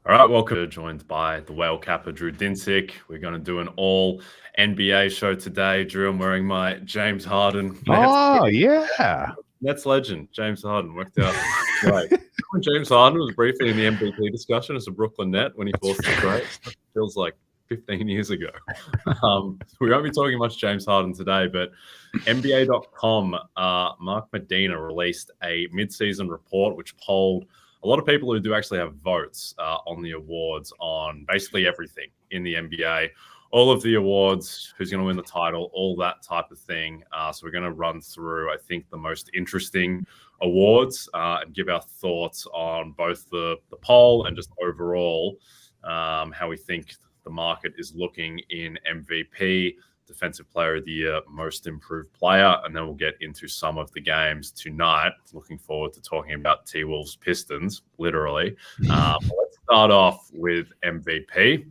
All right, welcome. Joined by the whale capper, Drew Dinsick. We're going to do an all NBA show today. Drew, I'm wearing my James Harden. Nets legend, James Harden. Worked out right. When James Harden was briefly in the MVP discussion as a Brooklyn Net when he forced the trade. Feels like 15 years ago. We won't be talking much James Harden today, but NBA.com, Mark Medina released a mid-season report which polled a lot of people who do actually have votes on the awards on basically everything in the NBA, all of the awards, who's going to win the title, all that type of thing. So we're going to run through, I think, the most interesting awards and give our thoughts on both the poll and just overall how we think the market is looking in MVP, Defensive Player of the Year, Most Improved Player, and then we'll get into some of the games tonight. Looking forward to talking about T-Wolves Pistons, literally. Let's start off with MVP,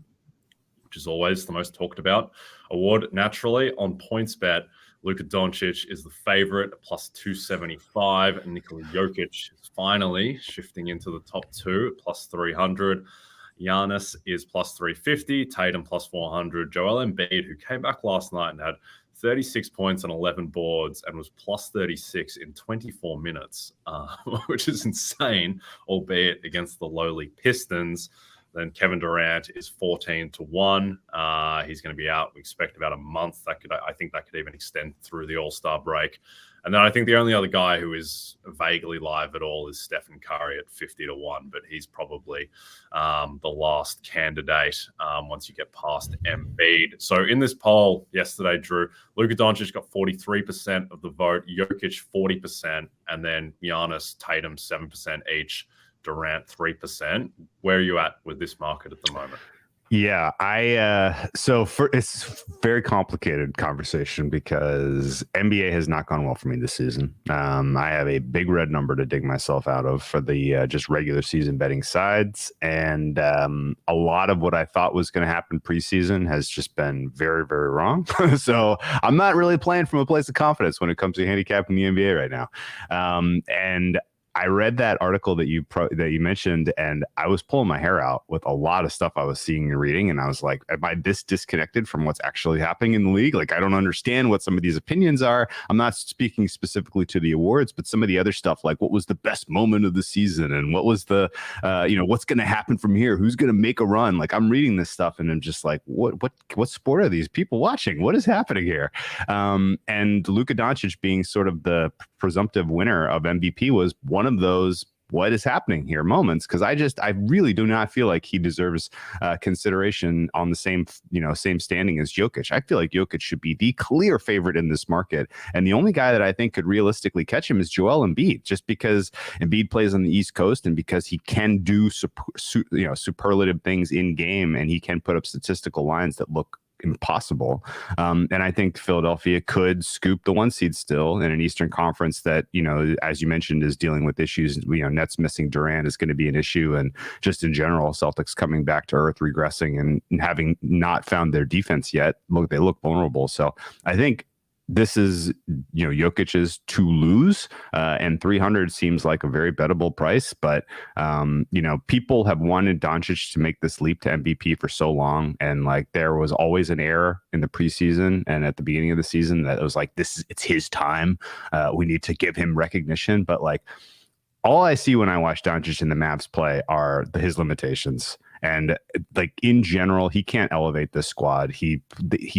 which is always the most talked about award. Naturally, on PointsBet, Luka Doncic is the favorite at plus 275, and Nikola Jokic is finally shifting into the top two at plus 300. Giannis is plus 350, Tatum plus 400, Joel Embiid, who came back last night and had 36 points and 11 boards and was plus 36 in 24 minutes, which is insane, albeit against the lowly Pistons. Then Kevin Durant is 14-1. He's going to be out, we expect, about a month. I think that could even extend through the All-Star break. And then I think the only other guy who is vaguely live at all is Stephen Curry at 50-1, but he's probably the last candidate once you get past Embiid. So in this poll yesterday, Drew, Luka Doncic got 43% of the vote, Jokic 40%, and then Giannis, Tatum 7% each, Durant 3%. Where are you at with this market at the moment? Yeah, it's a very complicated conversation because NBA has not gone well for me this season. I have a big red number to dig myself out of for the just regular season betting sides. And a lot of what I thought was going to happen preseason has just been very, very wrong. So I'm not really playing from a place of confidence when it comes to handicapping the NBA right now. And I read that article that you mentioned, and I was pulling my hair out with a lot of stuff I was seeing and reading, and I was like, am I this disconnected from what's actually happening in the league? Like, I don't understand what some of these opinions are. I'm not speaking specifically to the awards, but some of the other stuff, like what was the best moment of the season, and what was the, what's going to happen from here? Who's going to make a run? Like, I'm reading this stuff, and I'm just like, what sport are these people watching? What is happening here? And Luka Doncic being sort of the presumptive winner of MVP was one of those what is happening here moments, because I really do not feel like he deserves consideration on the same standing as Jokic. I feel like Jokic should be the clear favorite in this market, and the only guy that I think could realistically catch him is Joel Embiid, just because Embiid plays on the East Coast and because he can do superlative things in game, and he can put up statistical lines that look impossible. And I think Philadelphia could scoop the 1 seed still in an Eastern Conference that, as you mentioned, is dealing with issues. Nets missing Durant is going to be an issue. And just in general, Celtics coming back to earth, regressing and having not found their defense yet. They look vulnerable. So I think this is, Jokic's to lose, and 300 seems like a very bettable price. But, people have wanted Doncic to make this leap to MVP for so long. And like, there was always an error in the preseason and at the beginning of the season that it was like, it's his time. We need to give him recognition. But like, all I see when I watch Doncic and the Mavs play are his limitations. And like, in general, he can't elevate this squad. He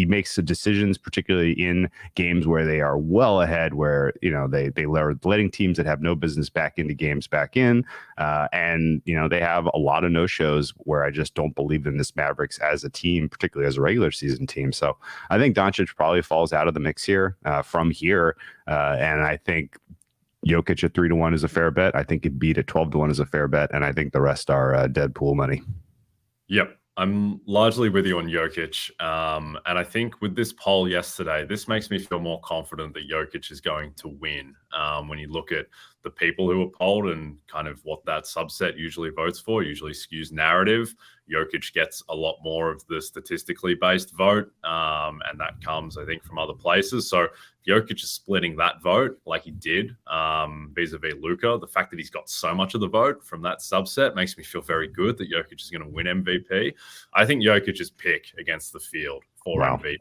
makes the decisions, particularly in games where they are well ahead, where they are letting teams that have no business back into games back in, and they have a lot of no shows where I just don't believe in this Mavericks as a team, particularly as a regular season team. So I think Doncic probably falls out of the mix here from here, and I think Jokic at 3-1 is a fair bet. I think Embiid at 12-1 is a fair bet, and I think the rest are dead pool money. Yep, I'm largely with you on Jokic. And I think with this poll yesterday, this makes me feel more confident that Jokic is going to win. When you look at the people who are polled and kind of what that subset usually votes for, usually skews narrative. Jokic gets a lot more of the statistically based vote, and that comes, I think, from other places. So Jokic is splitting that vote like he did vis-a-vis Luka. The fact that he's got so much of the vote from that subset makes me feel very good that Jokic is going to win MVP. I think Jokic's pick against the field for MVP.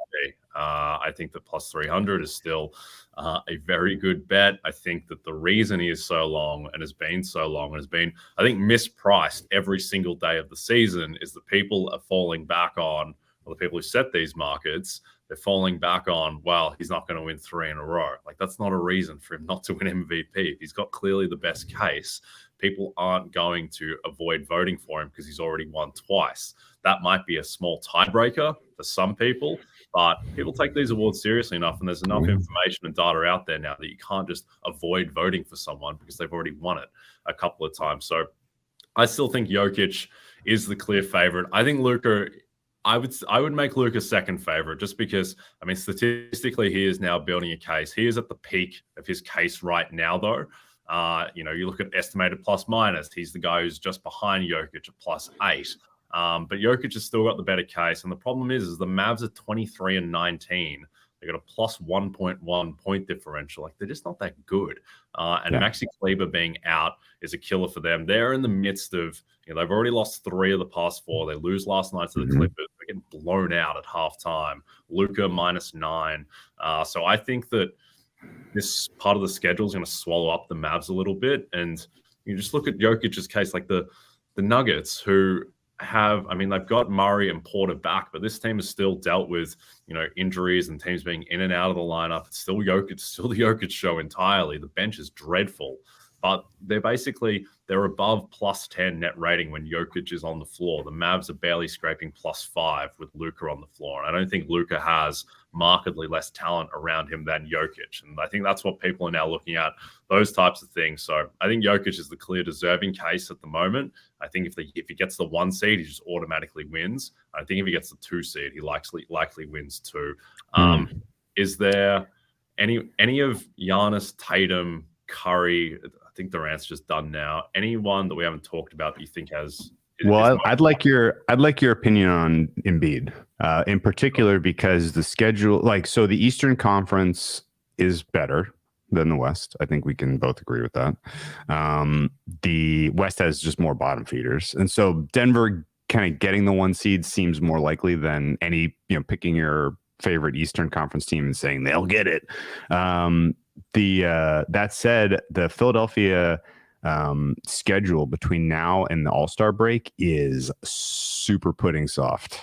I think that plus 300 is still a very good bet. I think that the reason he is so long and has been so long and has been, I think, mispriced every single day of the season is that people are falling back on, or the people who set these markets, they're falling back on, well, he's not going to win 3 in a row. Like, that's not a reason for him not to win MVP. If he's got clearly the best case, people aren't going to avoid voting for him because he's already won twice. That might be a small tiebreaker for some people, but people take these awards seriously enough, and there's enough information and data out there now that you can't just avoid voting for someone because they've already won it a couple of times. So I still think Jokic is the clear favorite. I think Luka, I would make Luka second favorite just because, I mean, statistically, he is now building a case. He is at the peak of his case right now, though. You look at estimated plus minus. He's the guy who's just behind Jokic at plus 8. But Jokic has still got the better case. And the problem is the Mavs are 23-19. They got a plus 1.1 point differential. Like, they're just not that good. Maxi Kleber being out is a killer for them. They're in the midst of, they've already lost 3 of the past 4. They lose last night to the Clippers. They're getting blown out at halftime. Luka minus 9. So I think that this part of the schedule is going to swallow up the Mavs a little bit. And you just look at Jokic's case, like the Nuggets, who have, I mean, they've got Murray and Porter back, but this team has still dealt with, injuries and teams being in and out of the lineup. It's still Jokic, still the Jokic show entirely. The bench is dreadful, but they're above plus 10 net rating when Jokic is on the floor. The Mavs are barely scraping plus 5 with Luka on the floor. And I don't think Luka has markedly less talent around him than Jokic. And I think that's what people are now looking at, those types of things. So I think Jokic is the clear deserving case at the moment. I think if he gets the 1 seed, he just automatically wins. I think if he gets the 2 seed, he likely wins too. Is there any of Giannis, Tatum, Curry? I think the rant's just done now. Anyone that we haven't talked about that you think has? Well, I'd like your opinion on Embiid, in particular, because the schedule, so the Eastern Conference is better than the West. I think we can both agree with that. The West has just more bottom feeders, and so Denver kind of getting the 1 seed seems more likely than any, picking your favorite Eastern Conference team and saying they'll get it. That said, the Philadelphia schedule between now and the All-Star break is super pudding soft.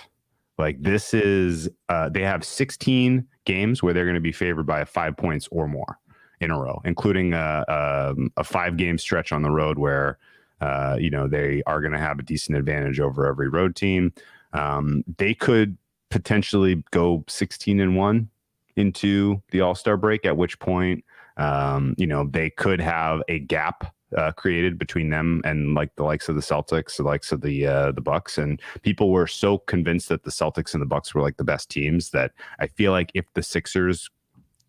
Like, this is they have 16 games where they're going to be favored by 5 points or more in a row, including a 5-game stretch on the road where they are going to have a decent advantage over every road team. They could potentially go 16-1 into the All-Star break, at which point they could have a gap created between them and the likes of the Celtics, the likes of the Bucks. And people were so convinced that the Celtics and the Bucks were the best teams that I feel like if the Sixers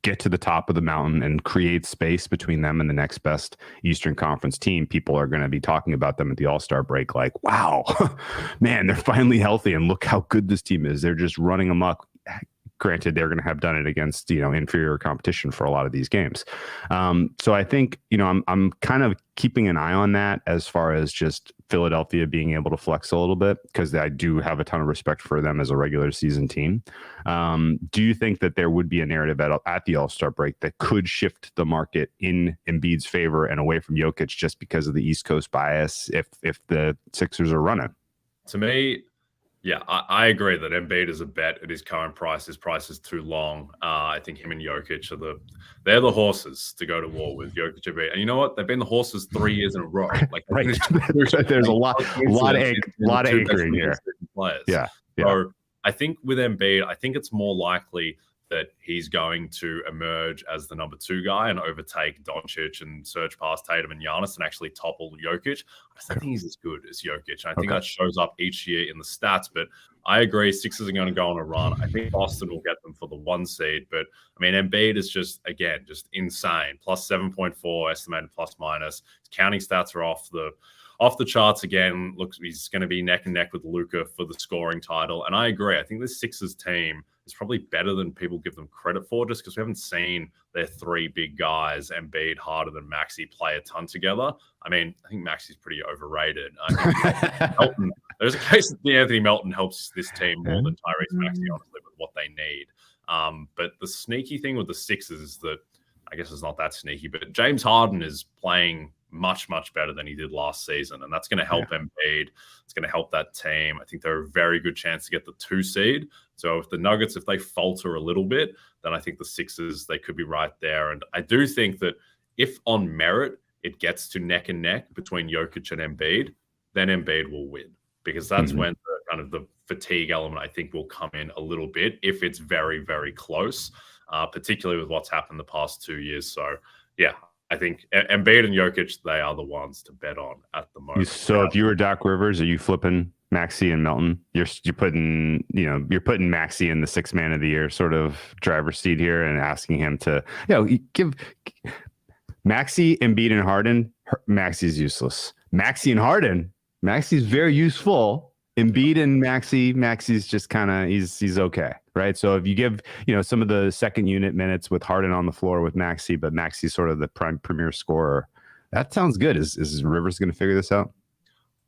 get to the top of the mountain and create space between them and the next best Eastern Conference team, people are going to be talking about them at the All-Star break like, wow, man, they're finally healthy and look how good this team is. They're just running amok. Granted, they're going to have done it against, inferior competition for a lot of these games. So I think, I'm kind of keeping an eye on that as far as just Philadelphia being able to flex a little bit, because I do have a ton of respect for them as a regular season team. Do you think that there would be a narrative at the All-Star break that could shift the market in Embiid's favor and away from Jokic just because of the East Coast bias if the Sixers are running? To me, yeah, I agree that Embiid is a bet at his current price. His price is too long. I think him and Jokic they're the horses to go to war with. Jokic, Embiid. And you know what? They've been the horses 3 years in a row. Right. There's a lot of anchoring here. Players. Yeah. So I think with Embiid, I think it's more likely that he's going to emerge as the number 2 guy and overtake Doncic and surge past Tatum and Giannis and actually topple Jokic. I just don't think he's as good as Jokic. And I think that shows up each year in the stats. But I agree, Sixers are going to go on a run. I think Boston will get them for the 1 seed. But, I mean, Embiid is just insane. Plus 7.4 estimated plus minus. His counting stats are off the charts again. Looks he's going to be neck and neck with Luka for the scoring title. And I agree. I think this Sixers team is probably better than people give them credit for, just because we haven't seen their 3 big guys, Embiid, Harden, and Maxey, play a ton together. I mean, I think Maxey's pretty overrated. I think there's a case that Anthony Melton helps this team more than Tyrese Maxey, honestly, with what they need. But the sneaky thing with the Sixers is that, I guess it's not that sneaky, but James Harden is playing much, much better than he did last season. And that's going to help Embiid. It's going to help that team. I think they're a very good chance to get the 2 seed. So if the Nuggets, if they falter a little bit, then I think the Sixers, they could be right there. And I do think that if on merit it gets to neck and neck between Jokic and Embiid, then Embiid will win, because that's when the kind of the fatigue element, I think, will come in a little bit if it's very, very close, particularly with what's happened the past 2 years. So, yeah, I think Embiid and Jokic, they are the ones to bet on at the moment. So if you were Doc Rivers, are you flipping Maxey and Melton? You're putting Maxey in the 6th man of the year sort of driver's seat here and asking him to, give Maxey, Embiid, and Harden. Maxey's useless. Maxey and Harden. Maxey's very useful. Embiid and Maxey's just kind of he's okay, right? So if you give some of the second unit minutes with Harden on the floor with Maxey, but Maxey's sort of the premier scorer, that sounds good. Is Rivers going to figure this out?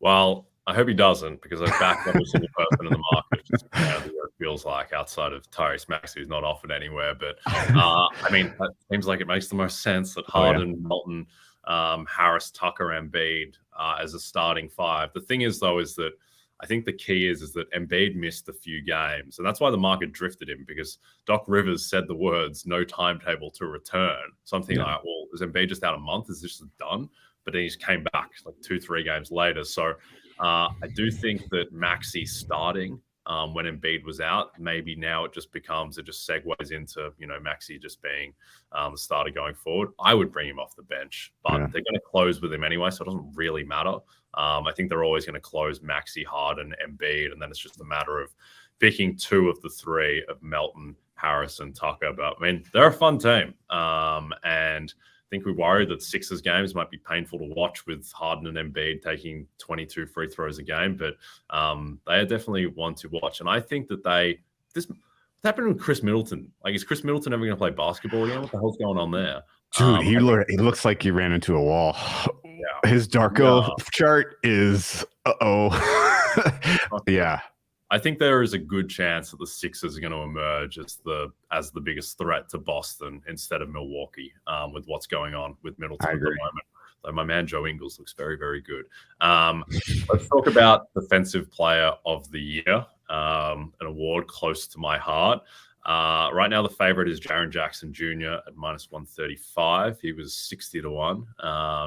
Well, I hope he doesn't, because I've backed every single person in the market. Just what it feels like outside of Tyrese Maxey, who's not offered anywhere. But I mean, it seems like it makes the most sense that Harden, Melton, Harris, Tucker, Embiid as a starting 5. The thing is, though, is that I think the key is that Embiid missed a few games, and that's why the market drifted him, because Doc Rivers said the words "no timetable to return." Something like, well, is Embiid just out a month? Is this just done? But then he just came back like 2-3 games later. So I do think that Maxey starting when Embiid was out, maybe now it just segues into Maxey just being the starter going forward. I would bring him off the bench, but they're going to close with him anyway, so it doesn't really matter. I think they're always going to close Maxey, Harden, Embiid, and then it's just a matter of picking 2 of the 3 of Melton, Harris, and Tucker. But I mean, they're a fun team, and I think we worry that Sixers games might be painful to watch with Harden and Embiid taking 22 free throws a game, but they are definitely one to watch. And I think that what's happened with Chris Middleton? Like, is Chris Middleton ever going to play basketball again? What the hell's going on there? Dude, he looks like he ran into a wall. Yeah. His Darko chart is yeah. I think there is a good chance that the Sixers are going to emerge as the biggest threat to Boston instead of Milwaukee, with what's going on with Middleton at the moment. So my man Joe Ingles looks very, very good. Let's talk about Defensive Player of the Year, an award close to my heart. Right now, the favorite is Jaren Jackson Jr. at -135. He was 60-1.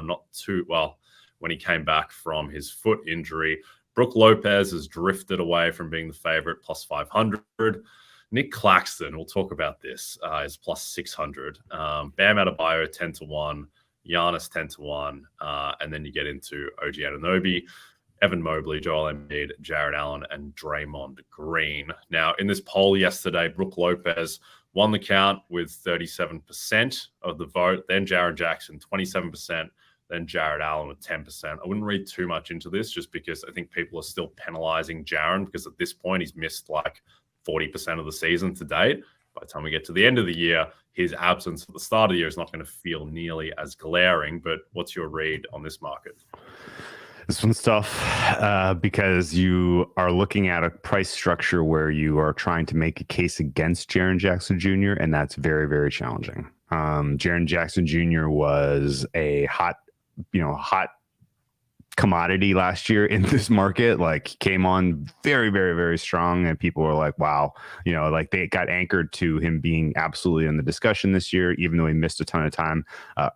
Not too well when he came back from his foot injury. Brook Lopez has drifted away from being the favorite, +500. Nick Claxton, we'll talk about this, is +600. Bam Adebayo, 10-1. Giannis, 10-1. And then you get into OG Anunoby, Evan Mobley, Joel Embiid, Jarrett Allen, and Draymond Green. Now, in this poll yesterday, Brook Lopez won the count with 37% of the vote. Then Jaren Jackson, 27%. Then Jarrett Allen with 10%. I wouldn't read too much into this, just because I think people are still penalizing Jaren, because at this point he's missed like 40% of the season to date. By the time we get to the end of the year, his absence at the start of the year is not going to feel nearly as glaring. But what's your read on this market? This one's tough because you are looking at a price structure where you are trying to make a case against Jaren Jackson Jr., and that's very, very challenging. Jaren Jackson Jr. was a hot commodity last year in this market. Like, he came on very, very, very strong, and people were like, wow, like they got anchored to him being absolutely in the discussion this year, even though he missed a ton of time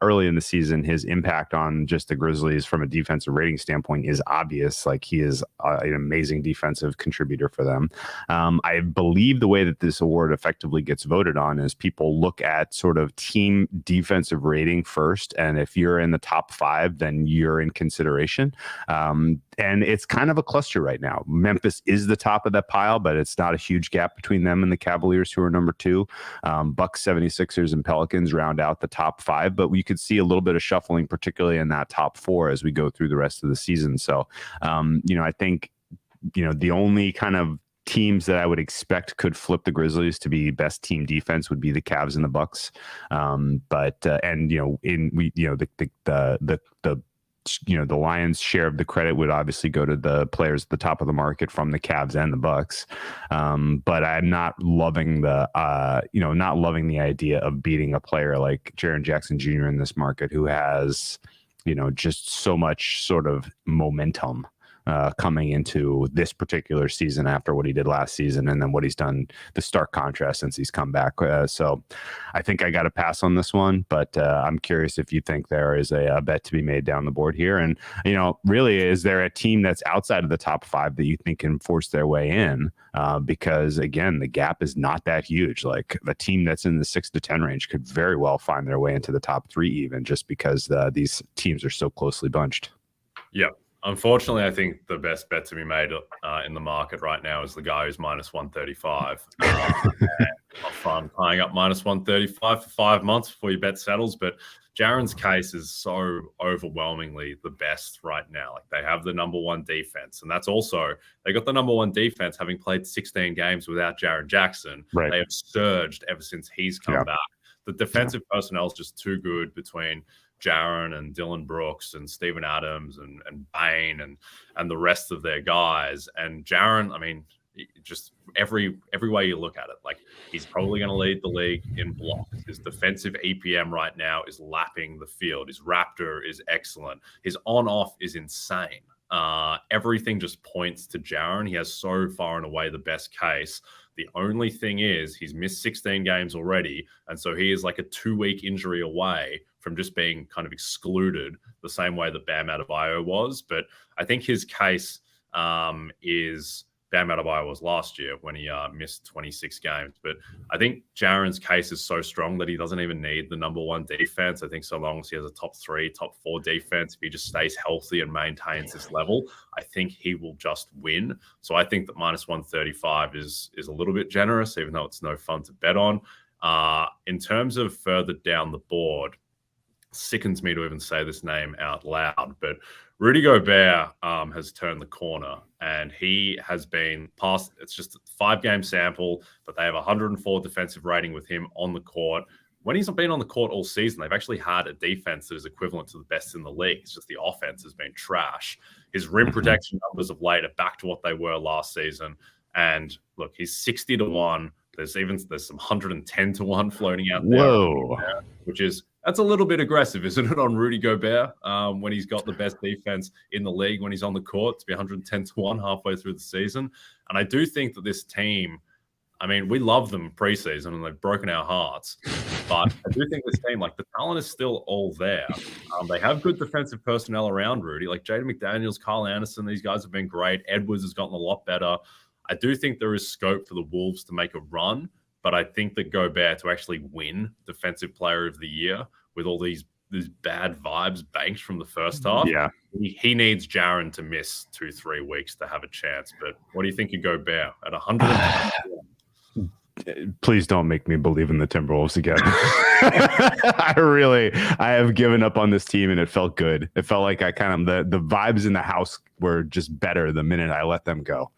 early in the season. His impact on just the Grizzlies from a defensive rating standpoint is obvious. Like, he is an amazing defensive contributor for them. I believe the way that this award effectively gets voted on is people look at sort of team defensive rating first, and if you're in the top 5, then you're in consideration. And it's kind of a cluster right now. Memphis is the top of that pile, but it's not a huge gap between them and the Cavaliers, who are number 2. Bucks, 76ers, and Pelicans round out the top 5, but we could see a little bit of shuffling, particularly in that top 4 as we go through the rest of the season. So, I think, the only kind of teams that I would expect could flip the Grizzlies to be best team defense would be the Cavs and the Bucks. The Lions' share of the credit would obviously go to the players at the top of the market from the Cavs and the Bucks. But I'm not loving the idea of beating a player like Jaren Jackson Jr. in this market, who has, just so much sort of momentum coming into this particular season after what he did last season, and then what he's done, the stark contrast since he's come back. So I think I got to pass on this one, but I'm curious if you think there is a bet to be made down the board here. And, really, is there a team that's outside of the top 5 that you think can force their way in? Because, again, the gap is not that huge. Like, a team that's in the 6 to 10 range could very well find their way into the top 3, even just because these teams are so closely bunched. Yeah. Unfortunately, I think the best bet to be made in the market right now is the guy who's minus 135. Not fun tying up minus 135 for 5 months before your bet settles. But Jaren's case is so overwhelmingly the best right now. Like, they have the number 1 defense, and that's also, they got the number 1 defense having played 16 games without Jaren Jackson. Right. They have surged ever since he's come back. The defensive personnel is just too good between Jaren and Dylan Brooks and Steven Adams and Bane and the rest of their guys. And Jaren, I mean, just every way you look at it, like, he's probably going to lead the league in blocks. His defensive EPM right now is lapping the field. His Raptor is excellent. His on-off is insane. Everything just points to Jaren. He has so far and away the best case. The only thing is he's missed 16 games already, and so he is like a 2-week injury away from just being kind of excluded the same way that Bam Adebayo was. But I think his case is Bam Adebayo was last year when he missed 26 games. But I think Jaren's case is so strong that he doesn't even need the number 1 defense. I think so long as he has a top 3, top 4 defense, if he just stays healthy and maintains this level, I think he will just win. So I think that minus 135 is a little bit generous, even though it's no fun to bet on. In terms of further down the board, sickens me to even say this name out loud, but Rudy Gobert has turned the corner, and he has been past. It's just a 5-game sample, but they have 104 defensive rating with him on the court. When he's been on the court all season, they've actually had a defense that is equivalent to the best in the league. It's just the offense has been trash. His rim protection numbers of late are back to what they were last season. And look, he's 60 to 1. There's some 110 to 1 floating out there. Whoa. That's a little bit aggressive, isn't it, on Rudy Gobert when he's got the best defense in the league when he's on the court to be 110 to 1 halfway through the season. And I do think that this team, I mean, we love them preseason and they've broken our hearts, but I do think this team, like, the talent is still all there. They have good defensive personnel around Rudy, like Jaden McDaniels, Kyle Anderson. These guys have been great. Edwards has gotten a lot better. I do think there is scope for the Wolves to make a run, but I think that Gobert to actually win Defensive Player of the Year with all these bad vibes banked from the first half, he needs Jaren to miss 2-3 weeks to have a chance. But what do you think of Gobert at 100? Please don't make me believe in the Timberwolves again. I have given up on this team, and it felt good. It felt like I kind of the vibes in the house were just better the minute I let them go.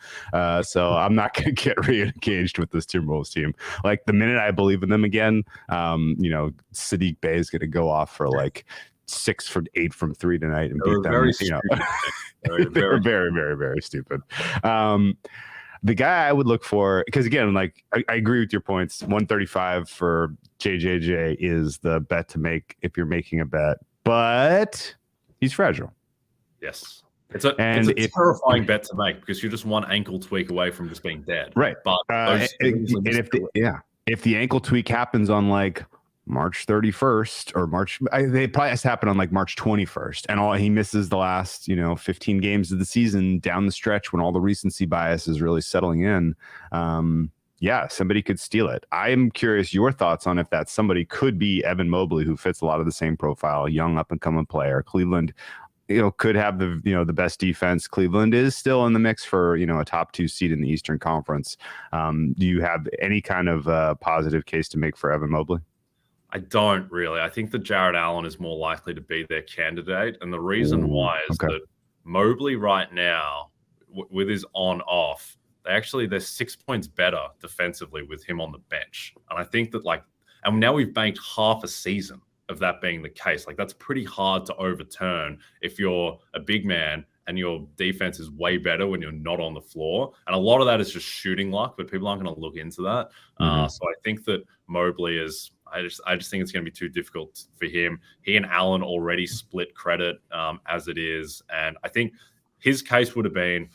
So I'm not going to get re-engaged with this Timberwolves team. Like, the minute I believe in them again, Sadiq Bey is going to go off for like 6 for 8 from 3 tonight and beat them. They're very, very, very stupid. The guy I would look for, because again, like, I agree with your points. 135 for JJJ is the bet to make if you're making a bet, but he's fragile. Yes. It's a terrifying bet to make because you're just one ankle tweak away from just being dead. Right. But if the ankle tweak happens on like March 31st or they probably has to happen on like March 21st, and he misses the last 15 games of the season down the stretch when all the recency bias is really settling in. Somebody could steal it. I am curious your thoughts on if that somebody could be Evan Mobley, who fits a lot of the same profile, young up and coming player. Cleveland could have the best defense. Cleveland is still in the mix for a top 2 seed in the Eastern Conference. Do you have any kind of positive case to make for Evan Mobley? I don't really. I think that Jarrett Allen is more likely to be their candidate, and the reason why is that Mobley right now, with his on-off, they're 6 points better defensively with him on the bench, and I think that and now we've banked half a season of that being the case. That's pretty hard to overturn if you're a big man and your defense is way better when you're not on the floor. And a lot of that is just shooting luck, but people aren't going to look into that. So I think that Mobley is, I just think it's going to be too difficult for him. He and Allen already split credit as it is. And I think his case would have been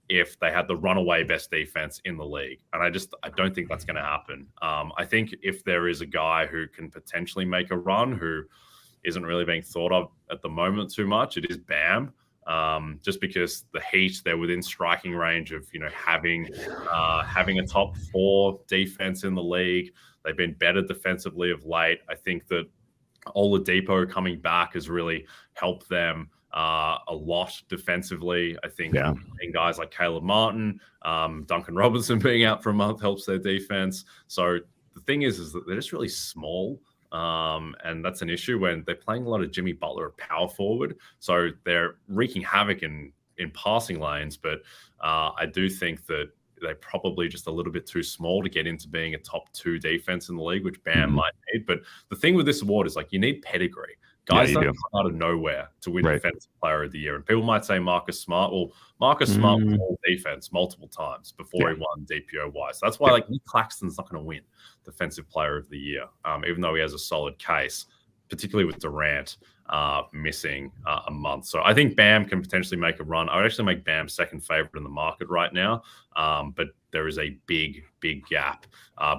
if they had the runaway best defense in the league. And I don't think that's going to happen. I think if there is a guy who can potentially make a run, who isn't really being thought of at the moment too much, it is Bam. Just because the Heat, they're within striking range of, having a top 4 defense in the league. They've been better defensively of late. I think that Oladipo coming back has really helped them a lot defensively. I think guys like Caleb Martin, Duncan Robinson being out for a month helps their defense. So the thing is that they're just really small. And that's an issue when they're playing a lot of Jimmy Butler at power forward. So they're wreaking havoc in passing lanes. But I do think that they're probably just a little bit too small to get into being a top 2 defense in the league, which Bam might need. But the thing with this award is you need pedigree. Guys don't come out of nowhere to win Defensive Player of the Year. And people might say Marcus Smart. Well, Marcus Smart was all defense multiple times before he won DPOY. So that's why Nick Claxton's not going to win Defensive Player of the Year, even though he has a solid case, particularly with Durant missing a month. So I think Bam can potentially make a run. I would actually make Bam second favorite in the market right now. But there is a big, big gap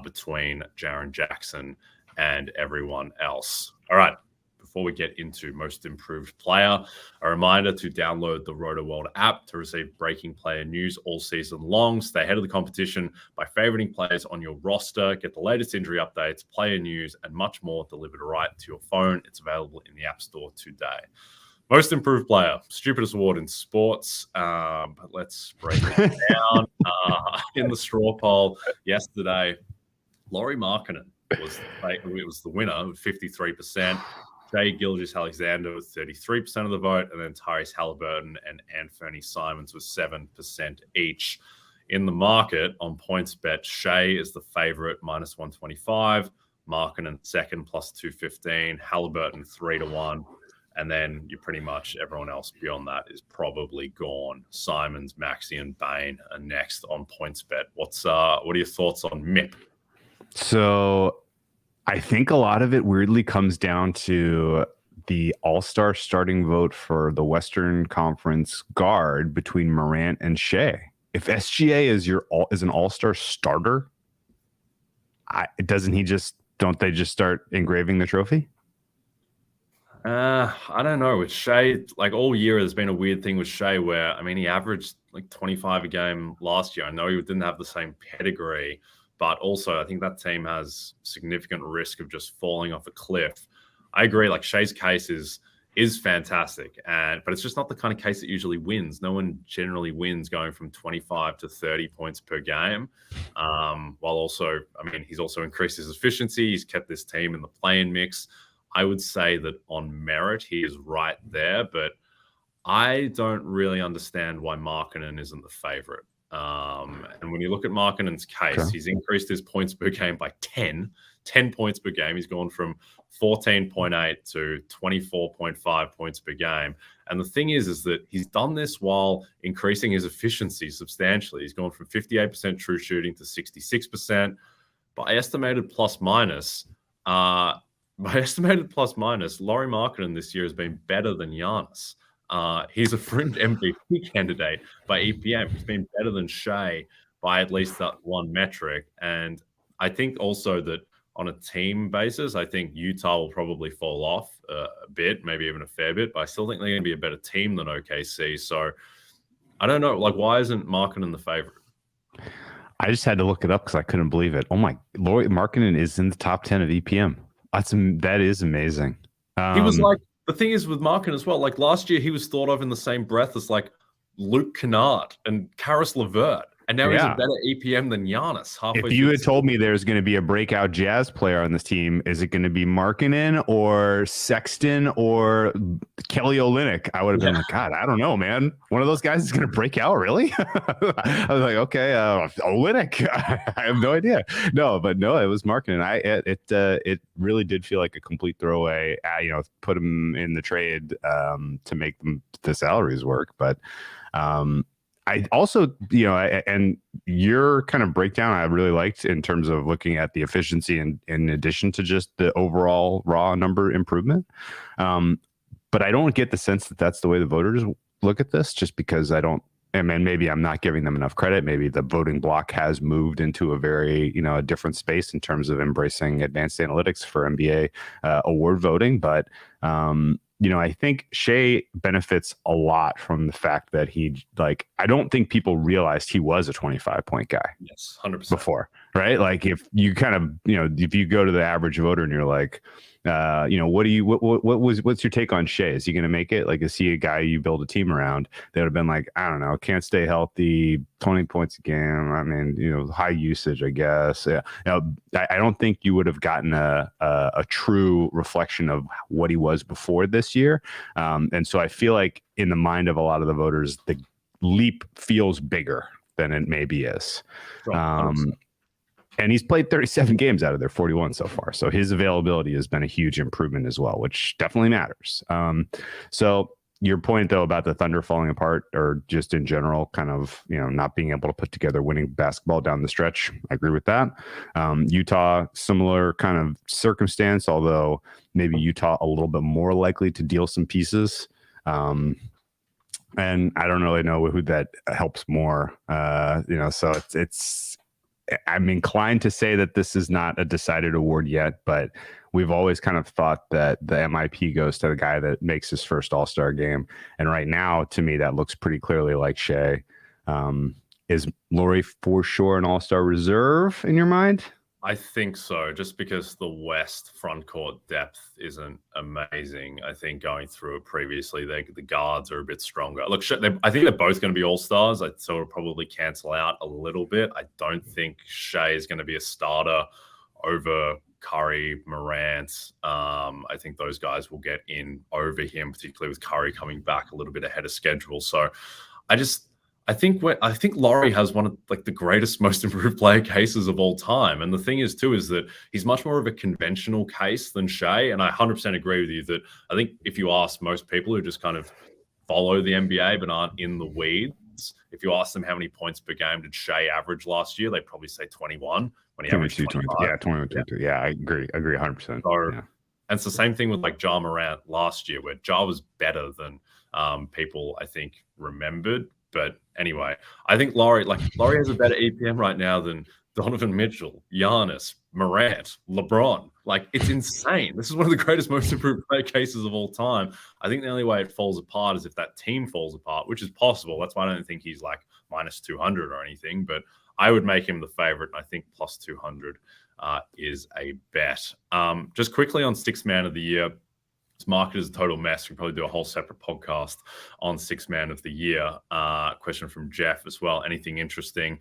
between Jaren Jackson and everyone else. All right. Before we get into most improved player, a reminder to download the RotoWorld app to receive breaking player news all season long. Stay ahead of the competition by favoriting players on your roster. Get the latest injury updates, player news, and much more delivered right to your phone. It's available in the App Store today. Most improved player, stupidest award in sports. But let's break it down. In the straw poll yesterday, Lauri Markkanen was the winner with 53%. Shai Gilgeous-Alexander with 33% of the vote, and then Tyrese Haliburton and Anthony Simons with 7% each. In the market on PointsBet, Shai is the favorite, minus 125. Markkanen second, plus 215. Haliburton 3-1. And then you pretty much everyone else beyond that is probably gone. Simons, Maxey, and Bain are next on PointsBet. What are your thoughts on MIP? So I think a lot of it weirdly comes down to the all-star starting vote for the Western Conference guard between Morant and Shai. If SGA is an all-star starter, don't they just start engraving the trophy? I don't know. With Shai, all year, there's been a weird thing with Shai where, he averaged 25 a game last year. I know he didn't have the same pedigree, but also I think that team has significant risk of just falling off a cliff. I agree. Shai's case is fantastic, but it's just not the kind of case that usually wins. No one generally wins going from 25 to 30 points per game. While also, he's also increased his efficiency. He's kept this team in the play-in mix. I would say that on merit, he is right there, but I don't really understand why Markkanen isn't the favorite. And when you look at Markkanen's case, he's increased his points per game by 10 points per game. He's gone from 14.8 to 24.5 points per game. And the thing is that he's done this while increasing his efficiency substantially. He's gone from 58% true shooting to 66%. By estimated plus minus, Lauri Markkanen this year has been better than Giannis. He's a fringe MVP candidate by EPM. He's been better than Shai by at least that one metric. And I think also that on a team basis, I think Utah will probably fall off a bit, maybe even a fair bit, but I still think they're going to be a better team than OKC. So I don't know. Like, why isn't Markkanen the favorite? I just had to look it up because I couldn't believe it. Oh my, Lauri Markkanen is in the top 10 of EPM. That is amazing. He was like, the thing is with Markkanen as well, like last year he was thought of in the same breath as like Luke Kennard and Karis LeVert. And now he's a better EPM than Giannis. If you had told me there's going to be a breakout Jazz player on this team, is it going to be Markkanen or Sexton or Kelly Olynyk? I would have been like, God, I don't know, man. One of those guys is going to break out, really? I was like, okay, Olynyk. I have no idea. No, it was Markkanen. It really did feel like a complete throwaway. Put him in the trade to make the salaries work, but. I also, and your kind of breakdown I really liked in terms of looking at the efficiency in addition to just the overall raw number improvement. But I don't get the sense that that's the way the voters look at this, just because maybe I'm not giving them enough credit. Maybe the voting block has moved into a very, a different space in terms of embracing advanced analytics for NBA award voting. But, I think Shai benefits a lot from the fact that I don't think people realized he was a 25-point guy. Yes, 100% before, right? Like if you kind of, if you go to the average voter and you're like, what's your take on Shai? Is he going to make it? Like, is he a guy you build a team around? They would have been like, I don't know, can't stay healthy, 20 points a game. I mean, high usage, I guess. Yeah. I don't think you would have gotten a true reflection of what he was before this year. And so I feel like in the mind of a lot of the voters, the leap feels bigger than it maybe is. And he's played 37 games out of their 41 so far. So his availability has been a huge improvement as well, which definitely matters. So your point, though, about the Thunder falling apart or just in general, kind of, not being able to put together winning basketball down the stretch, I agree with that. Utah, similar kind of circumstance, although maybe Utah a little bit more likely to deal some pieces. And I don't really know who that helps more, so I'm inclined to say that this is not a decided award yet, but we've always kind of thought that the MIP goes to the guy that makes his first All-Star game. And right now, to me, that looks pretty clearly like Shai. Is Lauri for sure an All-Star reserve in your mind? I think so, just because the West front court depth isn't amazing. I think going through it previously, the guards are a bit stronger. Look, I think they're both going to be all-stars, so it'll probably cancel out a little bit. I don't think Shai is going to be a starter over Curry, Morant. I think those guys will get in over him, particularly with Curry coming back a little bit ahead of schedule. So I think Lauri has one of the greatest, most improved player cases of all time. And the thing is that he's much more of a conventional case than Shai. And I 100% agree with you that I think if you ask most people who just kind of follow the NBA but aren't in the weeds, if you ask them how many points per game did Shai average last year, they'd probably say 21 when he averaged 25. Yeah, 21, 22. Yeah, I agree 100%. So, and it's the same thing with Ja Morant last year, where Ja was better than people, I think, remembered. But anyway, I think Lauri has a better EPM right now than Donovan Mitchell, Giannis, Morant, LeBron. It's insane. This is one of the greatest, most improved player cases of all time. I think the only way it falls apart is if that team falls apart, which is possible. That's why I don't think he's minus 200 or anything. But I would make him the favorite, and I think plus 200 is a bet. Just quickly on Sixth Man of the Year. It's marketed as a total mess. We probably do a whole separate podcast on Sixth Man of the Year. Question from Jeff as well. Anything interesting?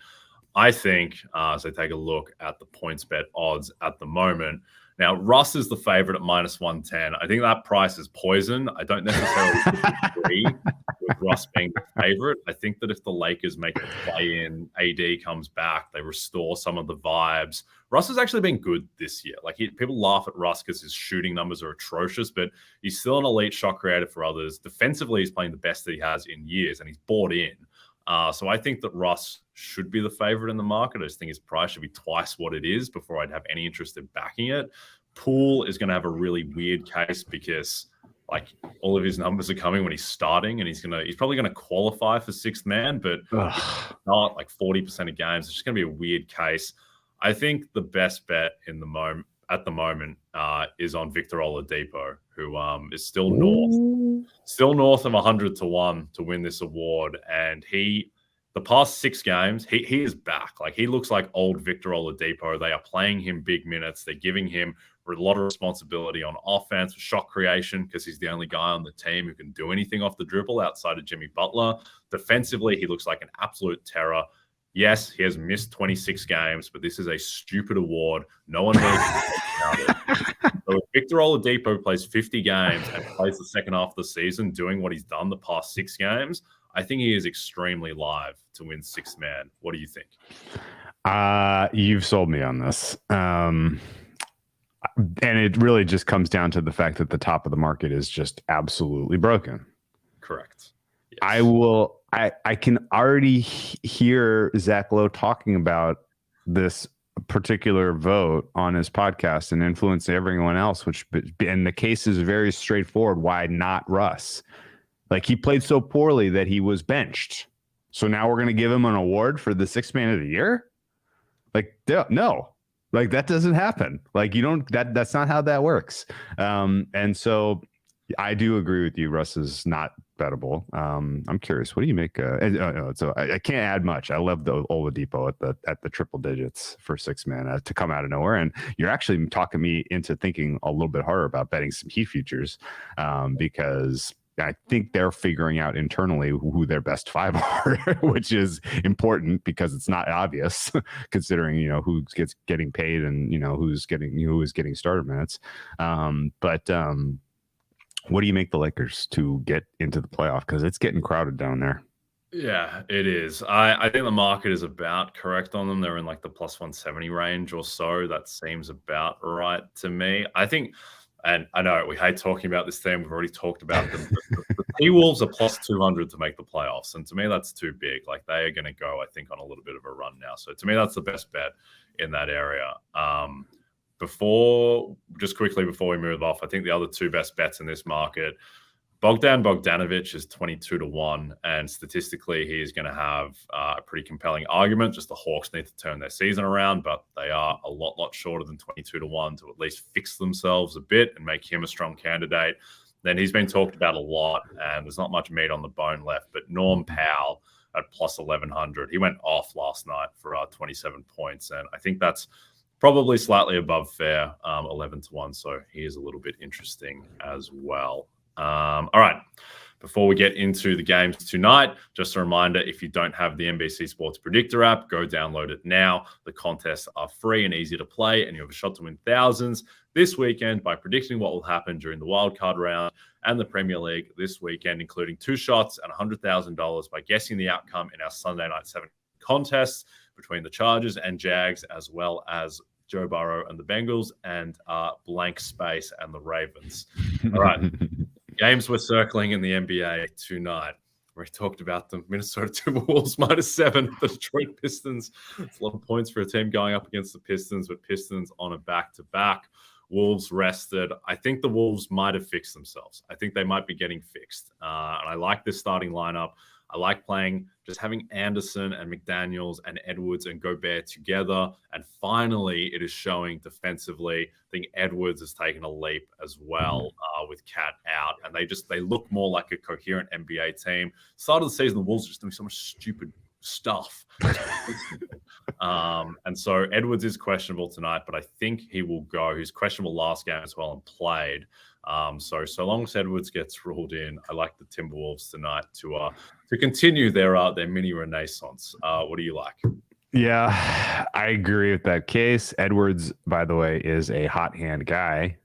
I think, as I take a look at the points bet odds at the moment, now Russ is the favorite at minus 110. I think that price is poison. I don't necessarily agree with Russ being the favorite. I think that if the Lakers make a play in, AD comes back, they restore some of the vibes. Russ has actually been good this year. People laugh at Russ because his shooting numbers are atrocious, but he's still an elite shot creator for others. Defensively, he's playing the best that he has in years, and he's bought in. So I think that Russ should be the favorite in the market. I just think his price should be twice what it is before I'd have any interest in backing it. Poole is going to have a really weird case because like all of his numbers are coming when he's starting, and he's probably gonna qualify for sixth man, but not like 40% of games. It's just gonna be a weird case. I think the best bet at the moment is on Victor Oladipo, who is still north of 100 to 1 to win this award, and the past 6 games, he is back. Like, he looks like old Victor Oladipo. They are playing him big minutes. They're giving him a lot of responsibility on offense, shot creation, because he's the only guy on the team who can do anything off the dribble outside of Jimmy Butler. Defensively, he looks like an absolute terror. Yes, he has missed 26 games, but this is a stupid award. No one really about it. So if Victor Oladipo plays 50 games and plays the second half of the season doing what he's done the past 6 games, I think he is extremely live to win sixth man. What do you think? You've sold me on this. And it really just comes down to the fact that the top of the market is just absolutely broken. Correct. Yes. I can already hear Zach Lowe talking about this particular vote on his podcast and influence everyone else, and the case is very straightforward. Why not Russ? Like, he played so poorly that he was benched. So now we're going to give him an award for the sixth man of the year? Like, no. Like, that doesn't happen. Like, that's not how that works. And so I do agree with you. Russ is not bettable. I'm curious, what do you make? So I can't add much. I love the Oladipo at the triple digits for six man to come out of nowhere. And you're actually talking me into thinking a little bit harder about betting some Heat futures because I think they're figuring out internally who their best 5 are, which is important because it's not obvious considering, who gets getting paid and, who is getting starter minutes. What do you make the Lakers to get into the playoff? Because it's getting crowded down there. Yeah, it is. I think the market is about correct on them. They're in like the plus 170 range or so. That seems about right to me. I think, and I know we hate talking about this thing. We've already talked about them. The T-Wolves are plus 200 to make the playoffs. And to me, that's too big. Like, they are going to go, I think, on a little bit of a run now. So to me, that's the best bet in that area. Just quickly before we move off, I think the other 2 best bets in this market, Bogdanovic is 22 to 1, and statistically he is going to have a pretty compelling argument. Just the Hawks need to turn their season around, but they are a lot shorter than 22 to 1 to at least fix themselves a bit and make him a strong candidate. Then he's been talked about a lot, and there's not much meat on the bone left, but Norm Powell at plus 1100. He went off last night for 27 points, and I think that's probably slightly above fair, 11 to 1. So he is a little bit interesting as well. All right. Before we get into the games tonight, just a reminder, if you don't have the NBC Sports Predictor app, go download it now. The contests are free and easy to play, and you have a shot to win thousands this weekend by predicting what will happen during the wildcard round and the Premier League this weekend, including 2 shots and $100,000 by guessing the outcome in our Sunday Night 7 contests between the Chargers and Jags, as well as Joe Burrow and the Bengals, and blank space and the Ravens. All right. Games we're circling in the NBA tonight. We talked about them. Minnesota Timberwolves -7. The Detroit Pistons. It's a lot of points for a team going up against the Pistons, but Pistons on a back-to-back. Wolves rested. I think the Wolves might have fixed themselves. I think they might be getting fixed. And I like this starting lineup. I like just having Anderson and McDaniels and Edwards and Gobert together. And finally, it is showing defensively. I think Edwards has taken a leap as well with Cat out. And they look more like a coherent NBA team. Start of the season, the Wolves are just doing so much stupid stuff. And so Edwards is questionable tonight, but I think he will go. He was questionable last game as well and played. So long as Edwards gets ruled in, I like the Timberwolves tonight to continue their mini renaissance. What do you like? Yeah, I agree with that case. Edwards, by the way, is a hot hand guy.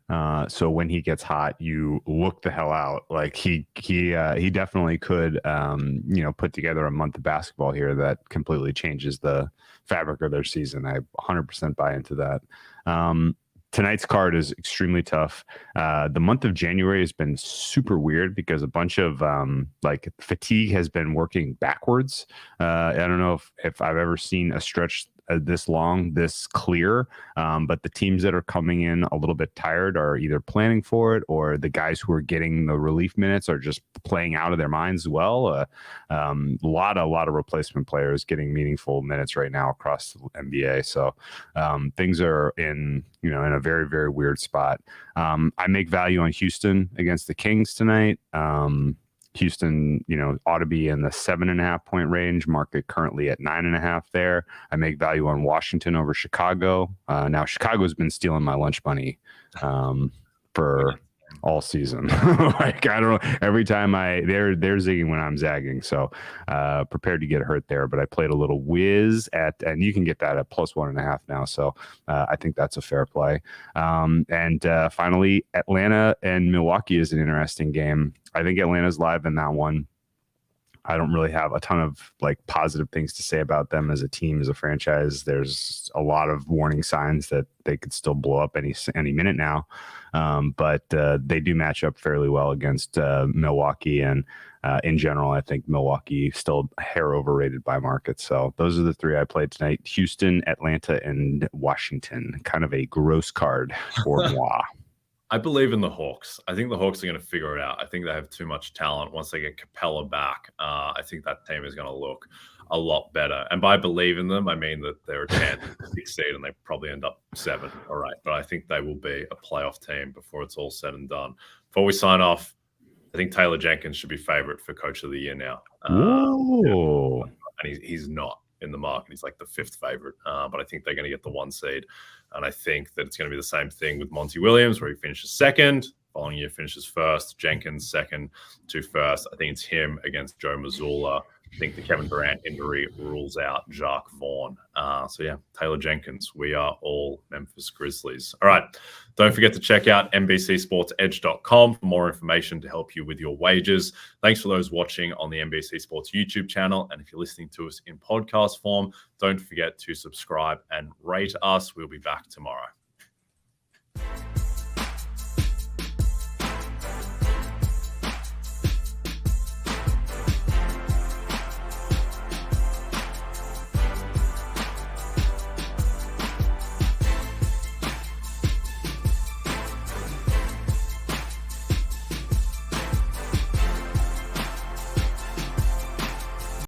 So when he gets hot, you look the hell out. Like he definitely could, put together a month of basketball here that completely changes the fabric of their season. I 100% buy into that. Tonight's card is extremely tough. The month of January has been super weird because a bunch of fatigue has been working backwards. I don't know if I've ever seen a stretch this long, this clear. But the teams that are coming in a little bit tired are either planning for it, or the guys who are getting the relief minutes are just playing out of their minds as well. A lot of replacement players getting meaningful minutes right now across the NBA. So things are in a very, very weird spot. I make value on Houston against the Kings tonight. Houston, ought to be in the 7.5 point range. Market currently at 9.5 there. I make value on Washington over Chicago. Now Chicago's been stealing my lunch money for all season. Like, I don't know. Every time they're zigging when I'm zagging. So prepared to get hurt there. But I played a little whiz and you can get that at +1.5 now. So I think that's a fair play. And finally, Atlanta and Milwaukee is an interesting game. I think Atlanta's live in that one. I don't really have a ton of positive things to say about them as a team, as a franchise. There's a lot of warning signs that they could still blow up any minute now. But they do match up fairly well against Milwaukee. And in general, I think Milwaukee still a hair overrated by market. So those are the three I played tonight: Houston, Atlanta, and Washington. Kind of a gross card for moi. I believe in the Hawks. I think the Hawks are going to figure it out. I think they have too much talent. Once they get Capella back, I think that team is going to look a lot better. And by believe in them, I mean that they're a chance to succeed, and they probably end up 7. All right. But I think they will be a playoff team before it's all said and done. Before we sign off, I think Taylor Jenkins should be favorite for Coach of the Year now. And he's not in the market. He's like the 5th favorite. But I think they're going to get the 1 seed. And I think that it's going to be the same thing with Monty Williams, where he finishes 2nd. Following year finishes 1st. Jenkins 2nd to 1st. I think it's him against Joe Mazzulla. I think the Kevin Durant injury rules out Jacques Vaughn. So yeah, Taylor Jenkins. We are all Memphis Grizzlies. All right. Don't forget to check out NBCSportsEdge.com for more information to help you with your wagers. Thanks for those watching on the NBC Sports YouTube channel. And if you're listening to us in podcast form, don't forget to subscribe and rate us. We'll be back tomorrow.